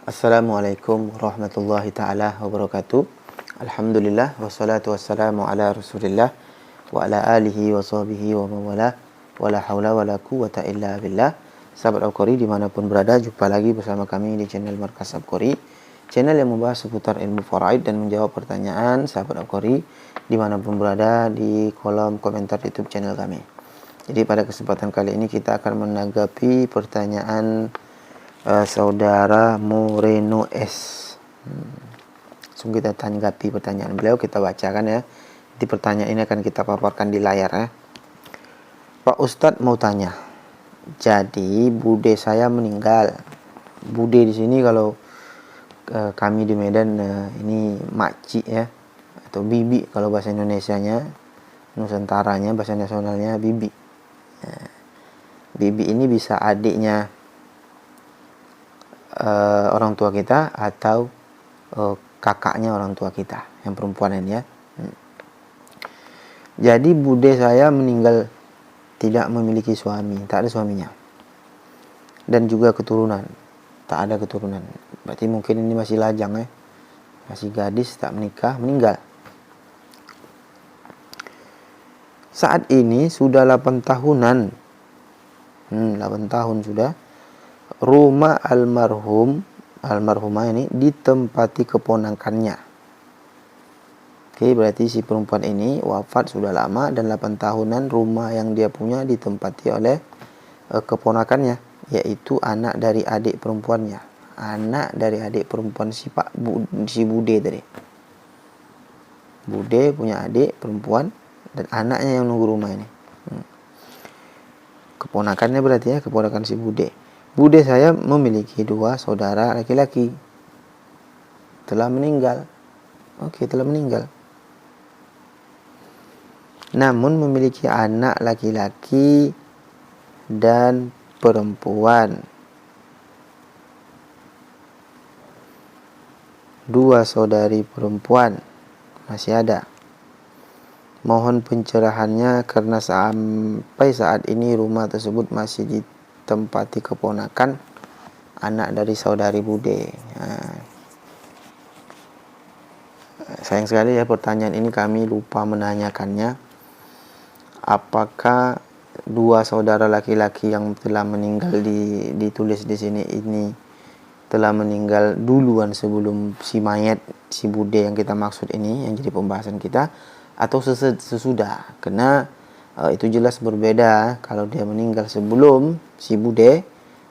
Assalamualaikum warahmatullahi ta'ala wabarakatuh. Alhamdulillah wassalatu wassalamu ala rasulillah wa ala alihi wa sahbihi wa mawala wa la hawla wa la quwata illa billah. Sahabat Al-Qari dimanapun berada, jumpa lagi bersama kami di channel Markas Al-Qari, channel yang membahas seputar ilmu faraid dan menjawab pertanyaan sahabat Al-Qari dimanapun berada di kolom komentar YouTube channel kami. Jadi pada kesempatan kali ini kita akan menanggapi pertanyaan saudara Moreno S. Langsung kita tanggapi pertanyaan beliau, kita bacakan ya. Di pertanyaan ini akan kita paparkan di layar ya. Pak Ustadz mau tanya. Jadi bude saya meninggal. Bude di sini kalau kami di Medan ini makcik ya, atau bibi kalau bahasa Indonesianya, Nusantaranya bahasa nasionalnya bibi. Bibi ini bisa adiknya orang tua kita atau kakaknya orang tua kita yang perempuan ini ya. Jadi bude saya meninggal tidak memiliki suami, tak ada suaminya, dan juga keturunan, tak ada keturunan. Berarti mungkin ini masih lajang ya, masih gadis, tak menikah, meninggal. Saat ini sudah 8 tahunan, 8 tahun sudah. Rumah almarhumah ini ditempati keponakannya. Oke, berarti si perempuan ini wafat sudah lama dan 8 tahunan rumah yang dia punya ditempati oleh keponakannya, yaitu anak dari adik perempuannya. Anak dari adik perempuan si bude tadi. Bude punya adik perempuan dan anaknya yang nunggu rumah ini. Keponakannya berarti ya, keponakan si bude. Bude saya memiliki 2 saudara laki-laki. Telah meninggal. Oke, telah meninggal. Namun memiliki anak laki-laki dan perempuan. 2 saudari perempuan masih ada. Mohon pencerahannya karena sampai saat ini rumah tersebut masih ditempati keponakan anak dari saudari bude. Sayang sekali ya, pertanyaan ini kami lupa menanyakannya. Apakah 2 saudara laki-laki yang telah meninggal ditulis di sini ini telah meninggal duluan sebelum si mayat si bude yang kita maksud ini yang jadi pembahasan kita, atau sesudah? Karena itu jelas berbeda. Kalau dia meninggal sebelum si bude,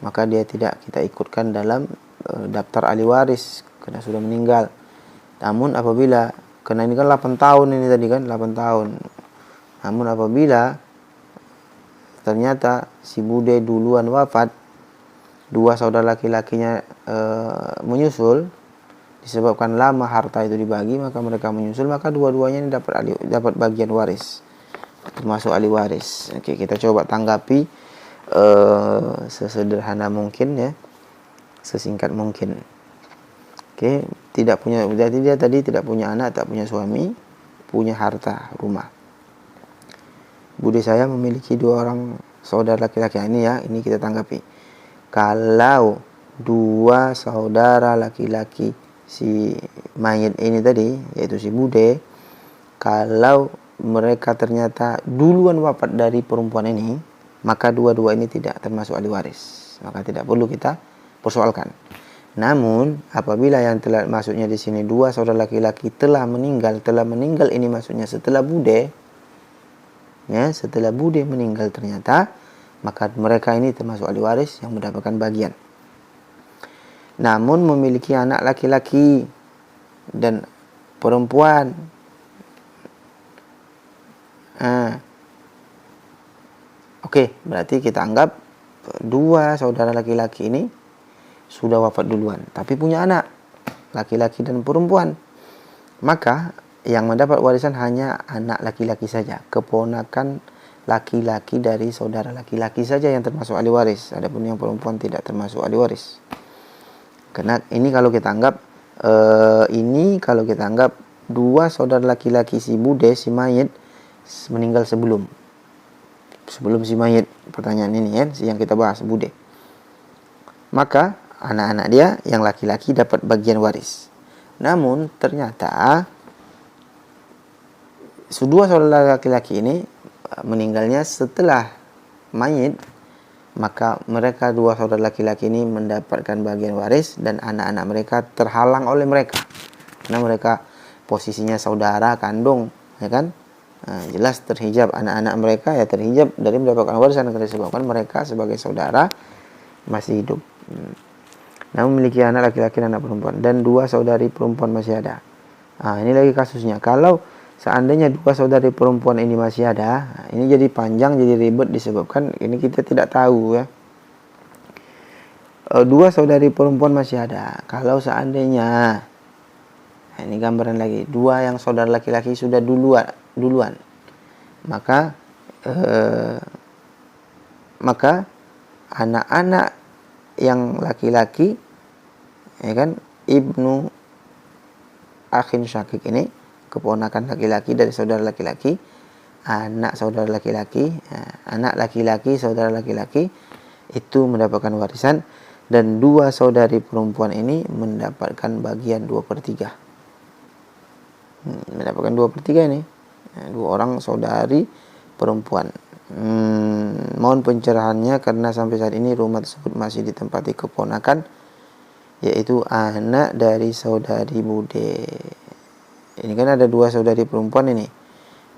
maka dia tidak kita ikutkan dalam daftar ahli waris karena sudah meninggal. Namun apabila, karena ini kan 8 tahun ini tadi kan 8 tahun. Namun apabila ternyata si bude duluan wafat, 2 saudara laki-lakinya menyusul, disebabkan lama harta itu dibagi, maka mereka menyusul, maka dua-duanya ini dapat bagian waris, termasuk ahli waris. Oke, kita coba tanggapi sesederhana mungkin ya, sesingkat mungkin. Oke, berarti dia tadi tidak punya anak, tak punya suami, punya harta rumah. Bude saya memiliki 2 orang saudara laki-laki. Ini ya, ini kita tanggapi. Kalau 2 saudara laki-laki si mayat ini tadi, yaitu si bude, kalau mereka ternyata duluan wafat dari perempuan ini, maka dua-dua ini tidak termasuk ahli waris, maka tidak perlu kita persoalkan. Namun apabila yang telah masuknya di sini 2 saudara laki-laki telah meninggal ini maksudnya setelah bude ya, setelah bude meninggal ternyata, maka mereka ini termasuk ahli waris yang mendapatkan bagian. Namun memiliki anak laki-laki dan perempuan. Oke, berarti kita anggap 2 saudara laki-laki ini sudah wafat duluan, tapi punya anak laki-laki dan perempuan. Maka yang mendapat warisan hanya anak laki-laki saja, keponakan laki-laki dari saudara laki-laki saja yang termasuk ahli waris. Adapun yang perempuan tidak termasuk ahli waris. Karena ini kalau kita anggap 2 saudara laki-laki si bude, si mayit meninggal sebelum si mayit, pertanyaan ini ya, yang kita bahas bude. Maka anak-anak dia yang laki-laki dapat bagian waris. Namun ternyata dua saudara laki-laki ini meninggalnya setelah mayit, maka mereka dua saudara laki-laki ini mendapatkan bagian waris dan anak-anak mereka terhalang oleh mereka. Karena mereka posisinya saudara kandung, ya kan? Jelas terhijab, anak-anak mereka ya terhijab dari mendapatkan warisan karena disebabkan mereka sebagai saudara masih hidup. Namun memiliki anak laki-laki dan anak perempuan, dan dua saudari perempuan masih ada. Ini lagi kasusnya. Kalau seandainya dua saudari perempuan ini masih ada, ini jadi panjang, jadi ribet disebabkan ini kita tidak tahu ya. Dua saudari perempuan masih ada. Kalau seandainya, ini gambaran lagi, dua yang saudara laki-laki sudah duluan, maka anak-anak yang laki-laki, ya kan, ibnu akhin syakik ini, keponakan laki-laki dari saudara laki-laki, anak saudara laki-laki, anak laki-laki saudara laki-laki itu mendapatkan warisan, dan dua saudari perempuan ini mendapatkan bagian 2/3. Mendapatkan 2/3 ini, dua orang saudari perempuan. Mohon pencerahannya karena sampai saat ini rumah tersebut masih ditempati keponakan, yaitu anak dari saudari bude. Ini kan ada dua saudari perempuan ini.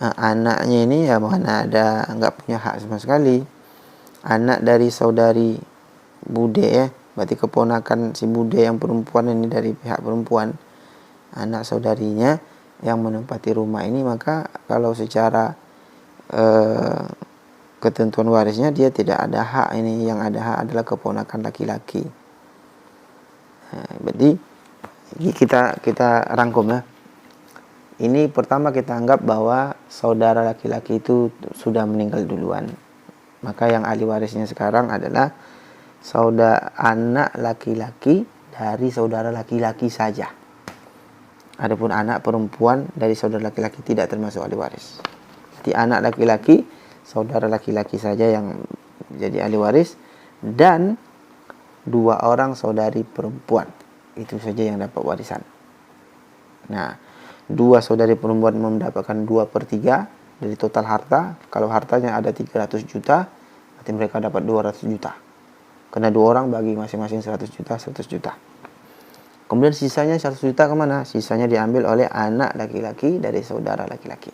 Anaknya ini ya mana ada, nggak punya hak sama sekali. Anak dari saudari bude ya, berarti keponakan si bude yang perempuan ini dari pihak perempuan, anak saudarinya yang menempati rumah ini, maka kalau secara ketentuan warisnya dia tidak ada hak ini, yang ada hak adalah keponakan laki-laki. Berarti kita rangkum ya. Ini pertama kita anggap bahwa saudara laki-laki itu sudah meninggal duluan. Maka yang ahli warisnya sekarang adalah anak laki-laki dari saudara laki-laki saja. Adapun anak perempuan dari saudara laki-laki tidak termasuk ahli waris. Jadi anak laki-laki, saudara laki-laki saja yang jadi ahli waris, dan dua orang saudari perempuan. Itu saja yang dapat warisan. Nah, dua saudari perempuan mendapatkan 2/3 dari total harta. Kalau hartanya ada 300 juta, berarti mereka dapat 200 juta. Karena dua orang bagi masing-masing 100 juta, 100 juta. Kemudian sisanya 100 juta kemana? Sisanya diambil oleh anak laki-laki dari saudara laki-laki.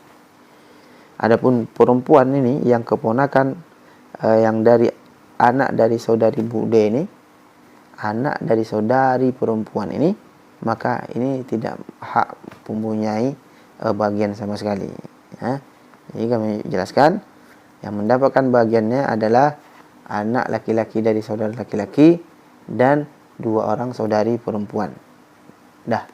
Adapun perempuan ini yang keponakan yang dari anak dari saudari bude ini, anak dari saudari perempuan ini, maka ini tidak hak mempunyai bagian sama sekali. Ya. Jadi kami jelaskan, yang mendapatkan bagiannya adalah anak laki-laki dari saudara laki-laki dan dua orang saudari perempuan. Dah,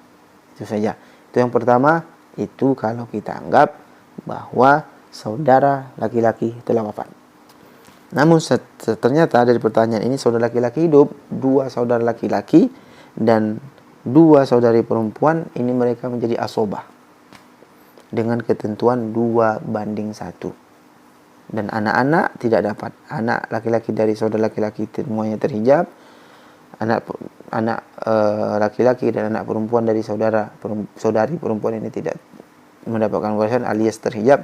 itu saja. Itu yang pertama, itu kalau kita anggap bahwa saudara laki-laki telah wafat. Namun ternyata dari pertanyaan ini saudara laki-laki hidup, dua saudara laki-laki dan dua saudari perempuan, ini mereka menjadi asobah dengan ketentuan 2/1. Dan anak-anak tidak dapat. Anak laki-laki dari saudara laki-laki semuanya terhijab. Anak laki-laki dan anak perempuan dari saudari perempuan ini tidak mendapatkan warisan alias terhijab.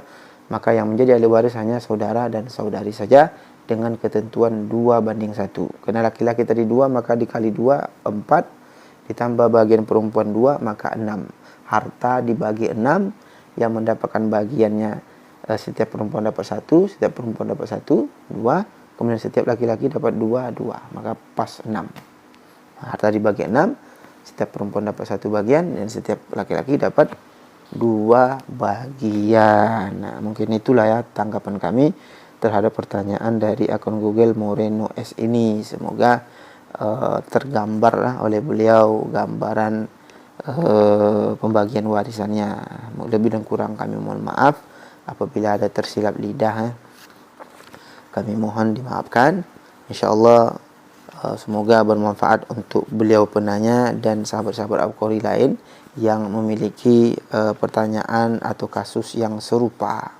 Maka yang menjadi ahli waris hanya saudara dan saudari saja dengan ketentuan 2/1. Karena laki-laki tadi 2, maka dikali 2 4, ditambah bagian perempuan 2, maka 6. Harta dibagi 6, yang mendapatkan bagiannya setiap perempuan dapat 1, setiap perempuan dapat 1, 2, kemudian setiap laki-laki dapat 2, 2, maka pas 6. Harta dibagi 6, setiap perempuan dapat 1 bagian dan setiap laki-laki dapat 2 bagian. Nah, mungkin itulah ya tanggapan kami terhadap pertanyaan dari akun Google Moreno S ini. Semoga tergambar lah oleh beliau gambaran pembagian warisannya. Lebih dan kurang kami mohon maaf apabila ada tersilap lidah. Kami mohon dimaafkan. InsyaAllah semoga bermanfaat untuk beliau penanya dan sahabat-sahabat Al-Qari lain yang memiliki pertanyaan atau kasus yang serupa.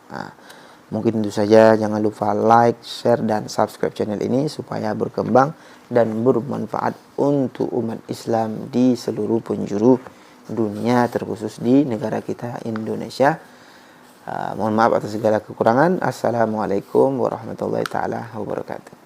Mungkin tentu saja jangan lupa like, share, dan subscribe channel ini supaya berkembang dan bermanfaat untuk umat Islam di seluruh penjuru dunia, terkhusus di negara kita Indonesia. Mohon maaf atas segala kekurangan. Assalamualaikum warahmatullahi taala wabarakatuh.